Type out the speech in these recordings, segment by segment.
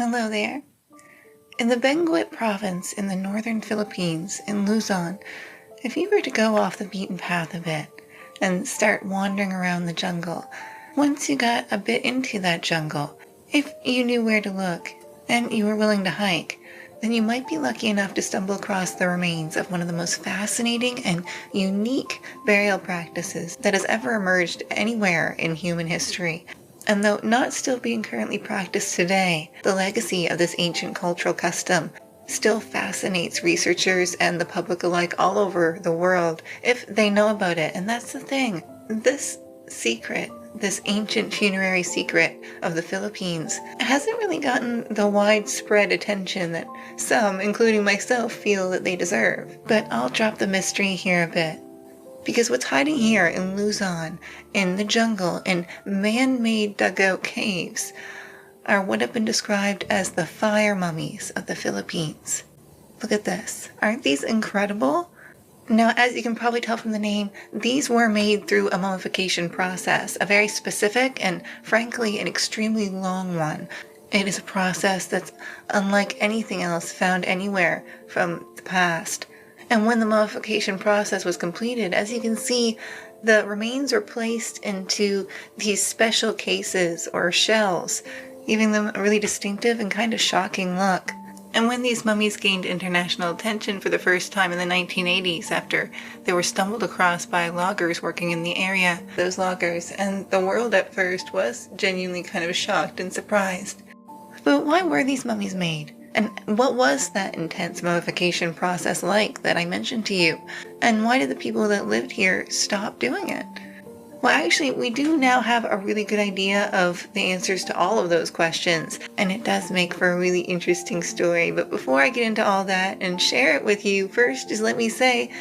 Hello there. In the Benguet province in the northern Philippines, in Luzon, if you were to go off the beaten path a bit and start wandering around the jungle, once you got a bit into that jungle, if you knew where to look and you were willing to hike, then you might be lucky enough to stumble across the remains of one of the most fascinating and unique burial practices that has ever emerged anywhere in human history. And though not still being currently practiced today, the legacy of this ancient cultural custom still fascinates researchers and the public alike all over the world if they know about it. And that's the thing. This secret, this ancient funerary secret of the Philippines, hasn't really gotten the widespread attention that some, including myself, feel that they deserve. But I'll drop the mystery here a bit. Because what's hiding here in Luzon, in the jungle, in man-made dugout caves, are what have been described as the fire mummies of the Philippines. Look at this. Aren't these incredible? Now, as you can probably tell from the name, these were made through a mummification process, a very specific and, frankly, an extremely long one. It is a process that's unlike anything else found anywhere from the past. And when the mummification process was completed, as you can see, the remains were placed into these special cases or shells, giving them a really distinctive and kind of shocking look. And when these mummies gained international attention for the first time in the 1980s, after they were stumbled across by loggers working in the area, those loggers, and the world at first was genuinely kind of shocked and surprised. But why were these mummies made? And what was that intense mummification process like that I mentioned to you? And why did the people that lived here stop doing it? Well, actually, we do now have a really good idea of the answers to all of those questions, and it does make for a really interesting story. But before I get into all that and share it with you, first just let me say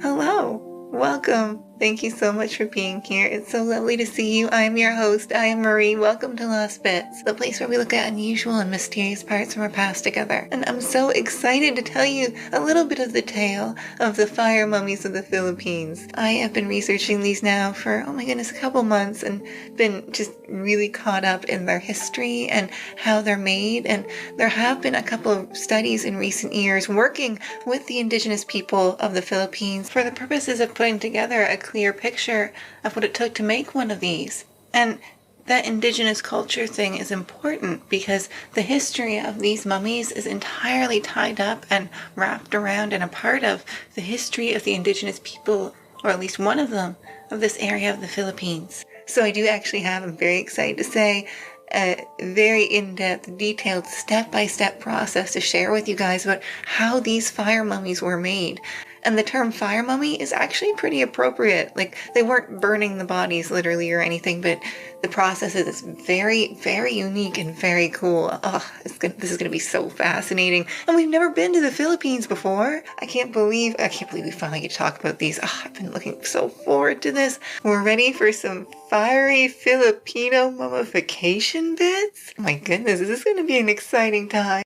hello, welcome. Thank you so much for being here. It's so lovely to see you. I am your host. I am Marie. Welcome to Lost Bits, the place where we look at unusual and mysterious parts from our past together. And I'm so excited to tell you a little bit of the tale of the fire mummies of the Philippines. I have been researching these now for, oh my goodness, a couple months and been just really caught up in their history and how they're made. And there have been a couple of studies in recent years working with the indigenous people of the Philippines for the purposes of putting together a clear picture of what it took to make one of these. And that indigenous culture thing is important because the history of these mummies is entirely tied up and wrapped around and a part of the history of the indigenous people, or at least one of them, of this area of the Philippines. So I do actually have, I'm very excited to say, a very in-depth, detailed, step-by-step process to share with you guys about how these fire mummies were made. And the term fire mummy is actually pretty appropriate. Like, they weren't burning the bodies literally or anything, but the process is very, very unique and very cool. Oh, this is going to be so fascinating. And we've never been to the Philippines before. I can't believe we finally get to talk about these. Oh, I've been looking so forward to this. We're ready for some fiery Filipino mummification bits? Oh my goodness, this is going to be an exciting time.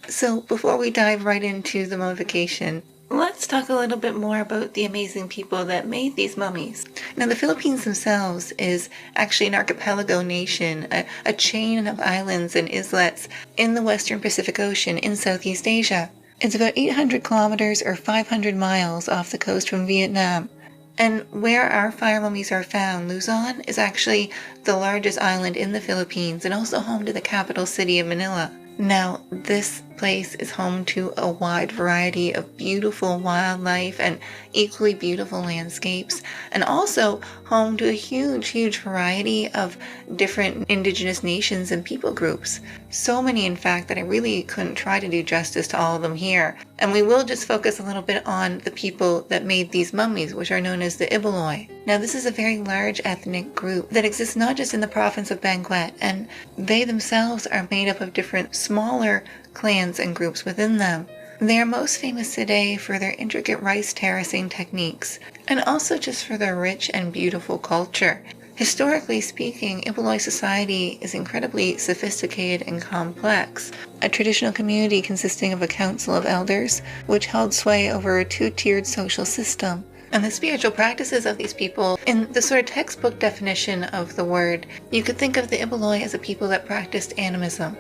So before we dive right into the mummification, let's talk a little bit more about the amazing people that made these mummies. Now, the Philippines themselves is actually an archipelago nation, a chain of islands and islets in the western Pacific Ocean in Southeast Asia. It's about 800 kilometers or 500 miles off the coast from Vietnam. And where our fire mummies are found, Luzon is actually the largest island in the Philippines and also home to the capital city of Manila. Now, this place is home to a wide variety of beautiful wildlife and equally beautiful landscapes, and also home to a huge variety of different indigenous nations and people groups. So many, in fact, that I really couldn't try to do justice to all of them here. And we will just focus a little bit on the people that made these mummies, which are known as the Ibaloi. Now, this is a very large ethnic group that exists not just in the province of Benguet, and they themselves are made up of different smaller clans and groups within them. They are most famous today for their intricate rice terracing techniques, and also just for their rich and beautiful culture. Historically speaking, Ibaloi society is incredibly sophisticated and complex, a traditional community consisting of a council of elders, which held sway over a two-tiered social system. And the spiritual practices of these people, in the sort of textbook definition of the word, you could think of the Ibaloi as a people that practiced animism,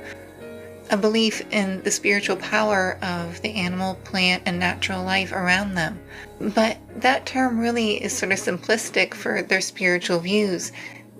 a belief in the spiritual power of the animal, plant, and natural life around them. But that term really is sort of simplistic for their spiritual views.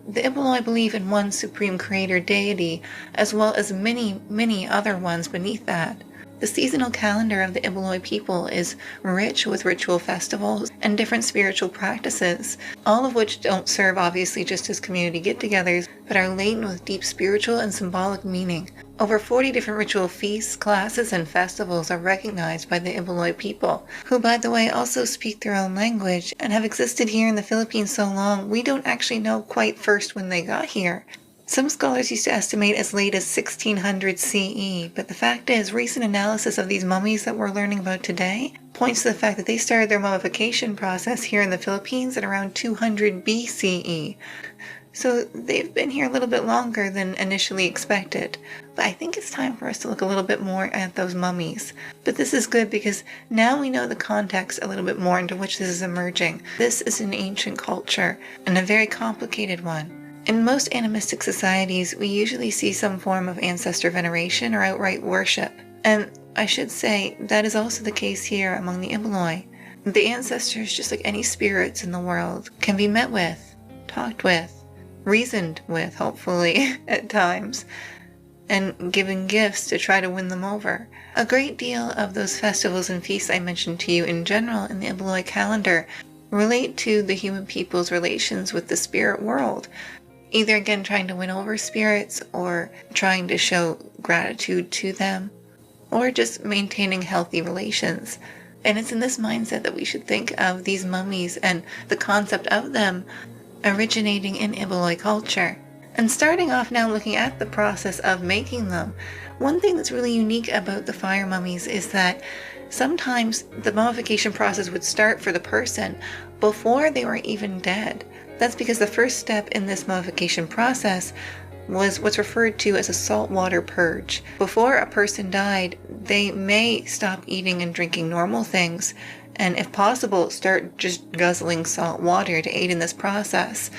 The Ibaloi believe in one supreme creator deity, as well as many, many other ones beneath that. The seasonal calendar of the Ibaloi people is rich with ritual festivals and different spiritual practices, all of which don't serve obviously just as community get-togethers, but are laden with deep spiritual and symbolic meaning. Over 40 different ritual feasts, classes, and festivals are recognized by the Ibaloi people, who, by the way, also speak their own language and have existed here in the Philippines so long we don't actually know quite first when they got here. Some scholars used to estimate as late as 1600 CE, but the fact is, recent analysis of these mummies that we're learning about today points to the fact that they started their mummification process here in the Philippines at around 200 BCE. So they've been here a little bit longer than initially expected. But I think it's time for us to look a little bit more at those mummies. But this is good because now we know the context a little bit more into which this is emerging. This is an ancient culture, and a very complicated one. In most animistic societies, we usually see some form of ancestor veneration or outright worship. And I should say, that is also the case here among the Ibaloi. The ancestors, just like any spirits in the world, can be met with, talked with, reasoned with, hopefully, at times, and given gifts to try to win them over. A great deal of those festivals and feasts I mentioned to you in general in the Ibaloi calendar relate to the human people's relations with the spirit world, either again trying to win over spirits or trying to show gratitude to them, or just maintaining healthy relations. And it's in this mindset that we should think of these mummies and the concept of them originating in Ibaloi culture. And starting off now looking at the process of making them, one thing that's really unique about the fire mummies is that sometimes the mummification process would start for the person before they were even dead. That's because the first step in this mummification process was what's referred to as a saltwater purge. Before a person died, they may stop eating and drinking normal things, and if possible, start just guzzling salt water to aid in this process.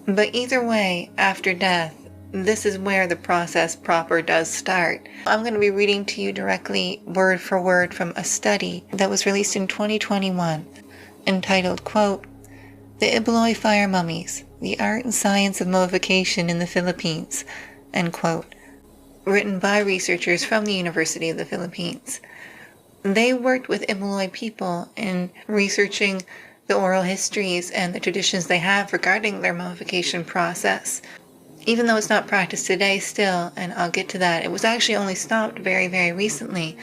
But either way, after death, this is where the process proper does start. I'm going to be reading to you directly, word for word, from a study that was released in 2021, entitled, quote, "The Ibaloi Fire Mummies, the Art and Science of Mummification in the Philippines," end quote, written by researchers from the University of the Philippines. They worked with Ibaloi people in researching the oral histories and the traditions they have regarding their mummification process. Even though it's not practiced today still, and I'll get to that, it was actually only stopped very, very recently,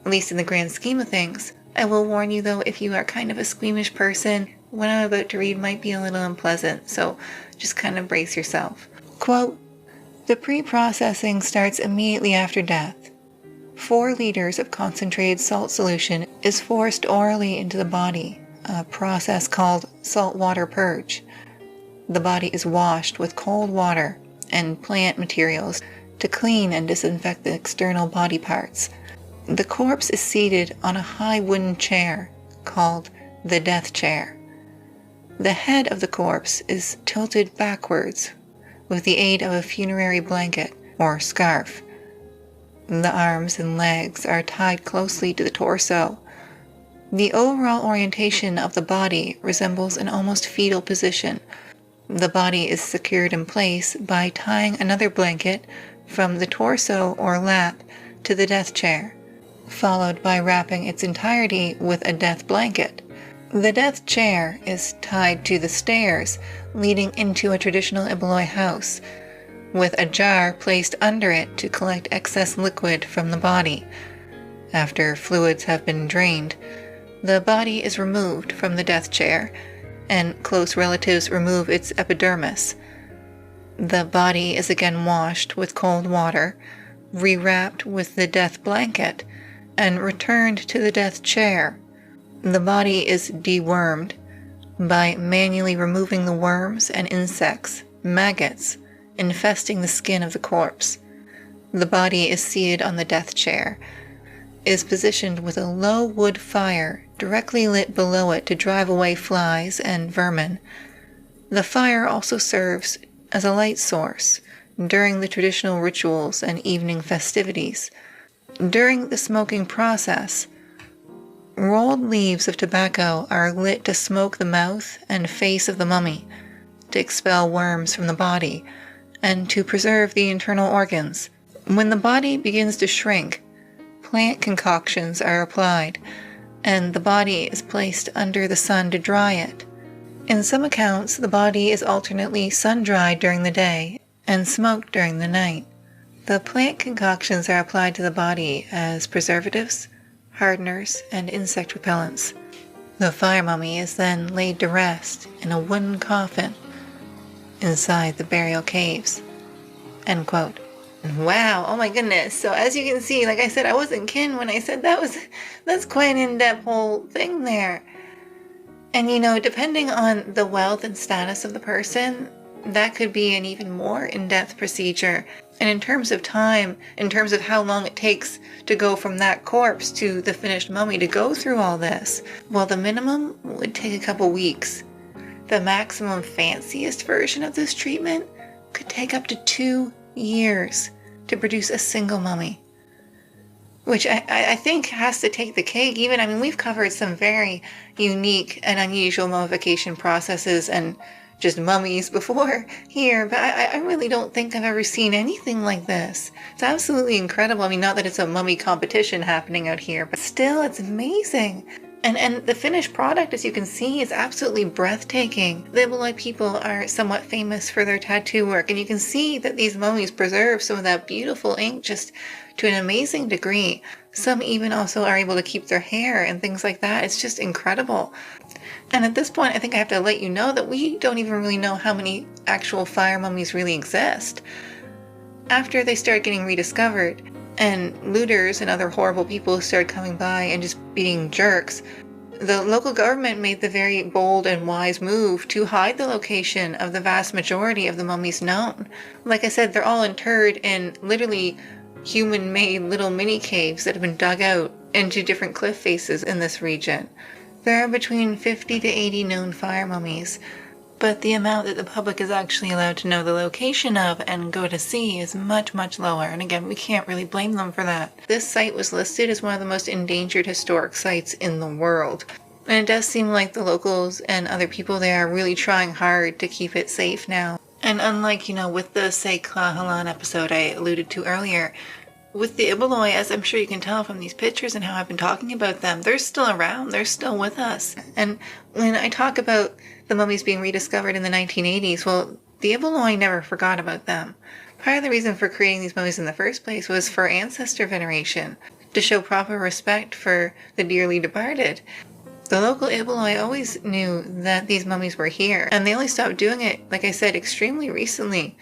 at least in the grand scheme of things. I will warn you though, if you are kind of a squeamish person, what I'm about to read might be a little unpleasant, so just kind of brace yourself. Quote, "The pre-processing starts immediately after death. 4 liters of concentrated salt solution is forced orally into the body, a process called saltwater purge. The body is washed with cold water and plant materials to clean and disinfect the external body parts. The corpse is seated on a high wooden chair called the death chair. The head of the corpse is tilted backwards with the aid of a funerary blanket or scarf. The arms and legs are tied closely to the torso. The overall orientation of the body resembles an almost fetal position. The body is secured in place by tying another blanket from the torso or lap to the death chair, followed by wrapping its entirety with a death blanket. The death chair is tied to the stairs leading into a traditional Ibaloi house, with a jar placed under it to collect excess liquid from the body. After fluids have been drained, the body is removed from the death chair, and close relatives remove its epidermis. The body is again washed with cold water, rewrapped with the death blanket, and returned to the death chair. The body is dewormed by manually removing the worms and insects maggots infesting the skin of the corpse. The body is seated on the death chair, is positioned with a low wood fire directly lit below it to drive away flies and vermin. The fire also serves as a light source during the traditional rituals and evening festivities. During the smoking process, rolled leaves of tobacco are lit to smoke the mouth and face of the mummy, to expel worms from the body, and to preserve the internal organs. When the body begins to shrink, plant concoctions are applied, and the body is placed under the sun to dry it. In some accounts, the body is alternately sun-dried during the day and smoked during the night. The plant concoctions are applied to the body as preservatives, hardeners, and insect repellents. The fire mummy is then laid to rest in a wooden coffin inside the burial caves." End quote. Wow, oh my goodness. So as you can see, like I said, I wasn't kidding when I said that's quite an in-depth whole thing there. And depending on the wealth and status of the person, that could be an even more in-depth procedure. And in terms of time, in terms of how long it takes to go from that corpse to the finished mummy to go through all this, well, the minimum would take a couple weeks. The maximum fanciest version of this treatment could take up to 2 years to produce a single mummy, which I think has to take the cake. We've covered some very unique and unusual mummification processes and just mummies before here, but I really don't think I've ever seen anything like this. It's absolutely incredible. Not that it's a mummy competition happening out here, but still, it's amazing. And the finished product, as you can see, is absolutely breathtaking. The Ibaloi people are somewhat famous for their tattoo work, and you can see that these mummies preserve some of that beautiful ink just to an amazing degree. Some even also are able to keep their hair and things like that. It's just incredible. And at this point, I think I have to let you know that we don't even really know how many actual fire mummies really exist. After they started getting rediscovered, and looters and other horrible people started coming by and just being jerks, the local government made the very bold and wise move to hide the location of the vast majority of the mummies known. Like I said, they're all interred in literally human-made little mini caves that have been dug out into different cliff faces in this region. There are between 50 to 80 known fire mummies, but the amount that the public is actually allowed to know the location of and go to see is much, much lower. And again, we can't really blame them for that. This site was listed as one of the most endangered historic sites in the world. And it does seem like the locals and other people there are really trying hard to keep it safe now. And unlike, with the Say Klahalan episode I alluded to earlier, with the Ibaloi, as I'm sure you can tell from these pictures and how I've been talking about them, they're still around, they're still with us. And when I talk about the mummies being rediscovered in the 1980s, well, the Ibaloi never forgot about them. Part of the reason for creating these mummies in the first place was for ancestor veneration, to show proper respect for the dearly departed. The local Ibaloi always knew that these mummies were here, and they only stopped doing it, like I said, extremely recently.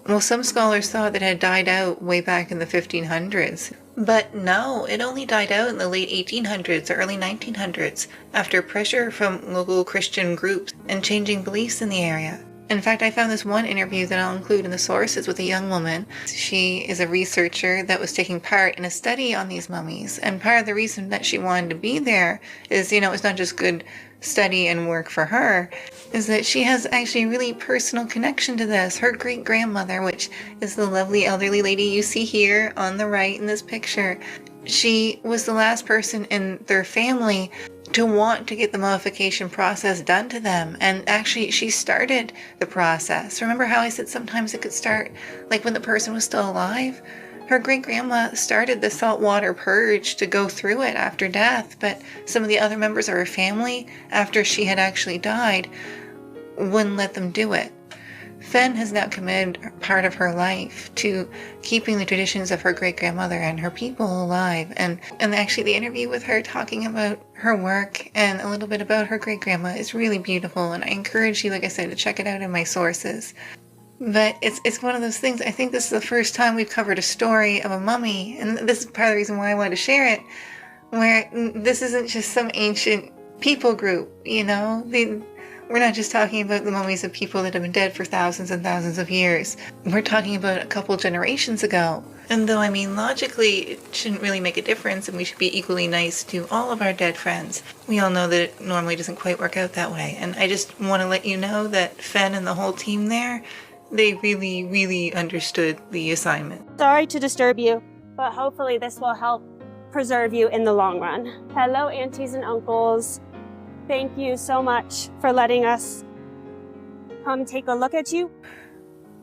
Well, some scholars thought that it had died out way back in the 1500s. But no, it only died out in the late 1800s or early 1900s after pressure from local Christian groups and changing beliefs in the area. In fact, I found this one interview that I'll include in the sources with a young woman. She is a researcher that was taking part in a study on these mummies. And part of the reason that she wanted to be there is, it's not just good study and work for her, is that she has actually a really personal connection to this. Her great-grandmother, which is the lovely elderly lady you see here on the right in this picture, she was the last person in their family to want to get the mummification process done to them. And actually, she started the process. Remember how I said sometimes it could start like when the person was still alive? Her great-grandma started the saltwater purge to go through it after death, but some of the other members of her family, after she had actually died, wouldn't let them do it. Fen has now committed part of her life to keeping the traditions of her great-grandmother and her people alive. And actually the interview with her talking about her work and a little bit about her great-grandma is really beautiful, and I encourage you, like I said, to check it out in my sources. But it's one of those things. I think this is the first time we've covered a story of a mummy, and this is part of the reason why I wanted to share it, where this isn't just some ancient people group, We're not just talking about the mummies of people that have been dead for thousands and thousands of years. We're talking about a couple generations ago. And though, I mean, logically, it shouldn't really make a difference and we should be equally nice to all of our dead friends, we all know that it normally doesn't quite work out that way. And I just want to let you know that Fen and the whole team there, they really, really understood the assignment. Sorry to disturb you, but hopefully this will help preserve you in the long run. Hello, aunties and uncles. Thank you so much for letting us come take a look at you.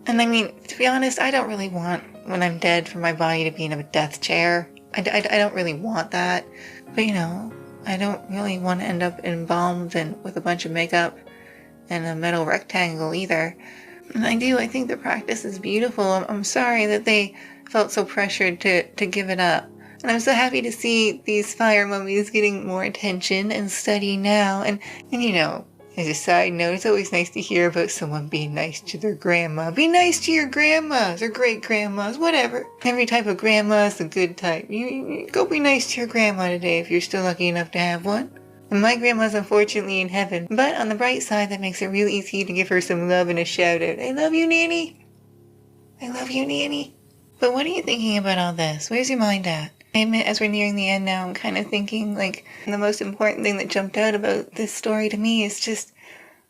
And I mean, to be honest, I don't really want, when I'm dead, for my body to be in a death chair. I don't really want that. But, you know, I don't really want to end up embalmed and with a bunch of makeup and a metal rectangle either. And I think the practice is beautiful. I'm sorry that they felt so pressured to give it up. And I'm so happy to see these fire mummies getting more attention and study now. And you know, as a side note, it's always nice to hear about someone being nice to their grandma. Be nice to your grandmas or great-grandmas, whatever. Every type of grandma is a good type. You go be nice to your grandma today if you're still lucky enough to have one. And my grandma's unfortunately in heaven. But on the bright side, that makes it real easy to give her some love and a shout-out. I love you, Nanny. I love you, Nanny. But what are you thinking about all this? Where's your mind at? I admit, as we're nearing the end now, I'm kind of thinking, like, the most important thing that jumped out about this story to me is just,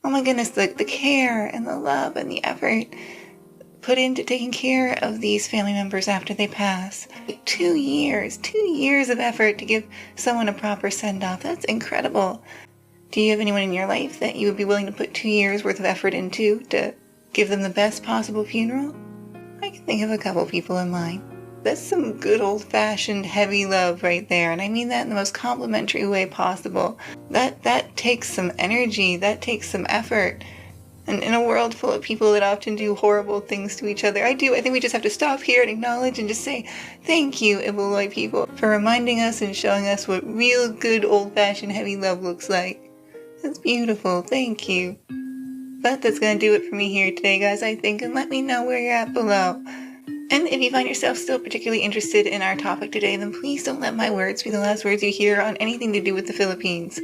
oh my goodness, the care and the love and the effort put into taking care of these family members after they pass. 2 years of effort to give someone a proper send-off. That's incredible. Do you have anyone in your life that you would be willing to put 2 years worth of effort into to give them the best possible funeral? I can think of a couple people in mind. That's some good old-fashioned heavy love right there, and I mean that in the most complimentary way possible. That takes some energy, that takes some effort. And in a world full of people that often do horrible things to each other, I think we just have to stop here and acknowledge and just say, thank you, Ibaloi people, for reminding us and showing us what real good old-fashioned heavy love looks like. That's beautiful, thank you. But that's gonna do it for me here today, guys, I think, and let me know where you're at below. And if you find yourself still particularly interested in our topic today, then please don't let my words be the last words you hear on anything to do with the Philippines.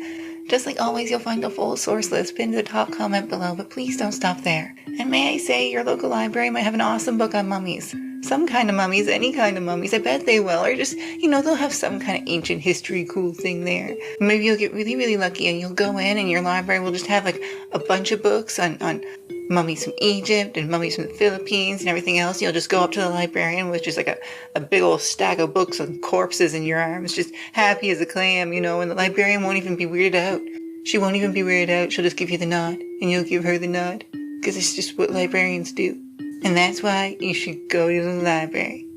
Just like always, you'll find a full source list pinned to the top comment below, but please don't stop there. And may I say, your local library might have an awesome book on mummies. Some kind of mummies, any kind of mummies, I bet they will. Or just, you know, they'll have some kind of ancient history cool thing there. Maybe you'll get really, really lucky and you'll go in and your library will just have like a bunch of books on mummies from Egypt and mummies from the Philippines and everything else. You'll just go up to the librarian with just like a big old stack of books on corpses in your arms, just happy as a clam, you know, and the librarian won't even be weirded out. She won't even be weirded out. She'll just give you the nod and you'll give her the nod because it's just what librarians do. And that's why you should go to the library.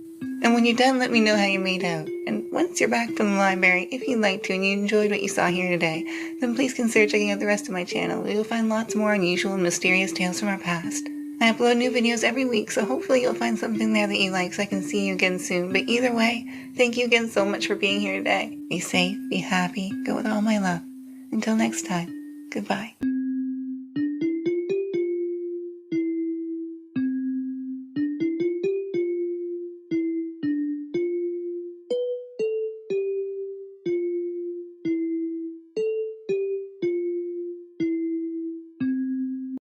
And when you're done, let me know how you made out. And once you're back from the library, if you'd like to and you enjoyed what you saw here today, then please consider checking out the rest of my channel. You'll find lots more unusual and mysterious tales from our past. I upload new videos every week, so hopefully you'll find something there that you like so I can see you again soon. But either way, thank you again so much for being here today. Be safe, be happy, go with all my love. Until next time, goodbye.